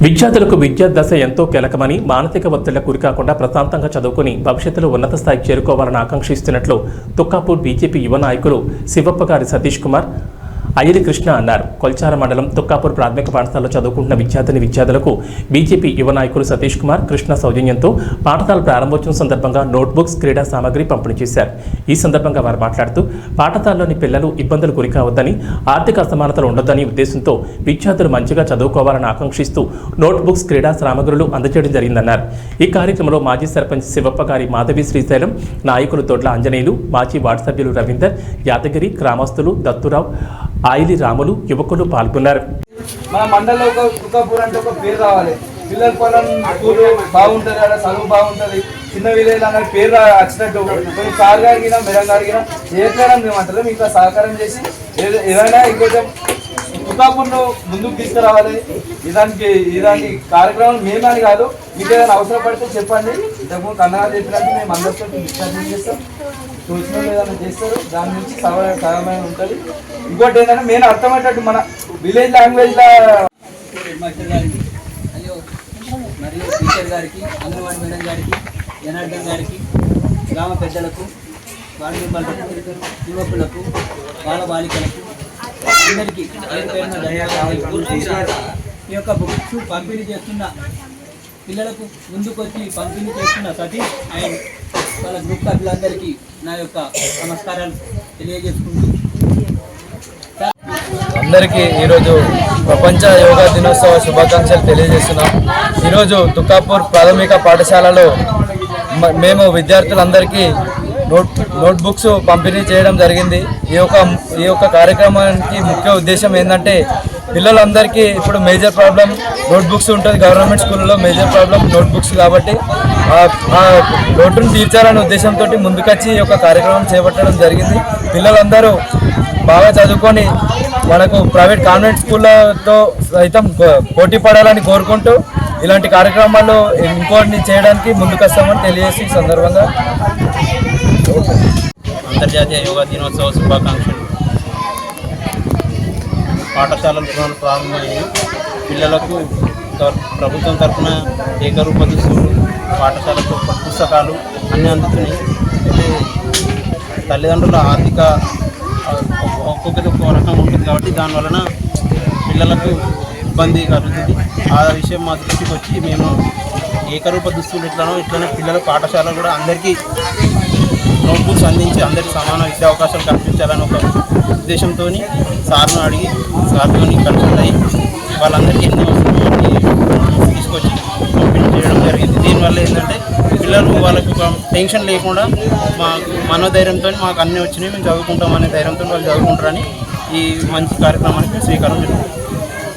విద్యార్థులకు విద్యా దశ ఎంతో కీలకమని, మానసిక ఒత్తిళ్లకు గురికాకుండా ప్రశాంతంగా చదువుకుని భవిష్యత్తులో ఉన్నత స్థాయికి చేరుకోవాలని ఆకాంక్షిస్తున్నట్లు తుక్కాపూర్ బీజేపీ యువ నాయకులు శివప్పగారి సతీష్ కుమార్ అయ్యలి కృష్ణ అన్నారు. కొల్చార మండలం తుక్కాపూర్ ప్రాథమిక పాఠశాలలో చదువుకుంటున్న విద్యార్థులకు బీజేపీ యువ నాయకులు సతీష్ కుమార్ కృష్ణ సౌజన్యంతో పాఠశాల ప్రారంభోత్సవం సందర్భంగా నోట్బుక్స్, క్రీడా సామాగ్రి పంపిణీ చేశారు. ఈ సందర్భంగా వారు మాట్లాడుతూ పాఠశాలలోని పిల్లలు ఇబ్బందులు గురికావద్దని, ఆర్థిక అసమానతలు ఉండొద్దని ఉద్దేశంతో విద్యార్థులు మంచిగా చదువుకోవాలని ఆకాంక్షిస్తూ నోట్బుక్స్, క్రీడా సామాగ్రులు అందజేయడం జరిగిందన్నారు. ఈ కార్యక్రమంలో మాజీ సర్పంచ్ శివప్పగారి మాధవి శ్రీశైలం, నాయకులు తోడ్ల ఆంజనేయులు, మాజీ వార్డు సభ్యులు రవీందర్, యాదగిరి, గ్రామస్తులు దత్తురావు, ఆయిలి రాములు, యువకులు పాల్గొన్నారు. మన మండలంలో తుక్కాపూర్ అంటే ఒక పేరు రావాలి. పిల్లల పొలం స్కూల్ బాగుంటుంది, అక్కడ చదువు బాగుంటుంది, చిన్న విలేజ్ అన్న పేరు వచ్చినట్టు కొన్ని సార్ గారికి మేడం గారికి ఏదైనా మేము అంటారు మీకు సహకారం చేసి ఏదైనా ఇంకొంచెం తుక్కాపూర్ను ముందుకు తీసుకురావాలి. ఇలాంటి కార్యక్రమం మేమని కాదు, మీకు ఏదైనా అవసరం పడితే చెప్పండి. ఇంతకుముందు కన్నగా చెప్పినట్టు మేము అందరితో డిస్కషన్ చేస్తాం. చూసిన ఏదైనా చేస్తారు, దాని నుంచి సహాయమైన ఉంటుంది. ఇంకోటి ఏంటంటే నేను అర్థమయ్యేటట్టు మన విలేజ్ లాంగ్వేజ్లో మరియు టీచర్ గారికి, అంగన్వాడీ మేడం గారికి, జనార్దన్ గారికి, గ్రామ పెద్దలకు, వార్డు మెంబర్లకు, యువకులకు, బాల బాలికలకు అందరికీ ఈ యొక్క బుక్స్ పంపిణీ చేస్తున్న పిల్లలకు ముందుకొచ్చి పంపిణీ చేస్తున్న సతీష్ అండ్ వాళ్ళ గ్రూప్ సభ్యులందరికీ నా యొక్క నమస్కారాలు తెలియజేసుకుంటూ అందరికీ ఈరోజు ప్రపంచ యోగా దినోత్సవ శుభాకాంక్షలు తెలియజేస్తున్నాం. ఈరోజు తుక్కాపూర్ ప్రాథమిక పాఠశాలలో మేము విద్యార్థులందరికీ నోట్బుక్స్ పంపిణీ చేయడం జరిగింది. ఈ యొక్క కార్యక్రమానికి ముఖ్య ఉద్దేశం ఏంటంటే పిల్లలందరికీ ఇప్పుడు మేజర్ ప్రాబ్లం నోట్బుక్స్ ఉంటుంది. గవర్నమెంట్ స్కూల్లో మేజర్ ప్రాబ్లం నోట్బుక్స్ కాబట్టి ఆ లోటును తీర్చాలనే ఉద్దేశంతో ముందుకొచ్చి ఈ యొక్క కార్యక్రమం చేపట్టడం జరిగింది. పిల్లలందరూ బాగా చదువుకొని మనకు ప్రైవేట్ కాన్వెంట్ స్కూళ్ళతో సైతం పోటీ పడాలని కోరుకుంటూ ఇలాంటి కార్యక్రమాలు ఇంకోటి చేయడానికి ముందుకొస్తామని తెలియజేసి ఈ సందర్భంగా అంతర్జాతీయ యోగా దినోత్సవ శుభాకాంక్షలు. పాఠశాలలు ప్రారంభమయ్యాయి. పిల్లలకు ప్రభుత్వం తరఫున ఏకరూప దుస్తులు, పాఠశాలకు పుస్తకాలు అన్నీ అందుతున్నాయి. తల్లిదండ్రుల ఆర్థిక ఒక్కొక్కటి ఒక్కో రకం ఉంటుంది కాబట్టి దానివలన పిల్లలకు ఇబ్బంది కలుగుతుంది. ఆ విషయం మా దృష్టికి వచ్చి మేము ఏకరూప దుస్తులు ఇట్లనే పిల్లల పాఠశాల కూడా అందరికీ నోట్బుక్స్ అందించి అందరికీ సమాన విద్యా అవకాశాలు కల్పించాలని ఒక ఉద్దేశంతో సార్ను అడిగి సార్తో కన్సల్ట్ అయ్యి వాళ్ళందరికీ ఎన్నో తీసుకొచ్చి పంపిణీ చేయడం జరిగింది. దీనివల్ల ఏంటంటే పిల్లలు వాళ్ళకి ఒక టెన్షన్ లేకుండా మా మనోధైర్యంతో మాకు అన్నీ వచ్చినాయి, మేము చదువుకుంటామనే ధైర్యంతో వాళ్ళు చదువుకుంటారని ఈ మంచి కార్యక్రమానికి శ్రీకారం చుట్టాం.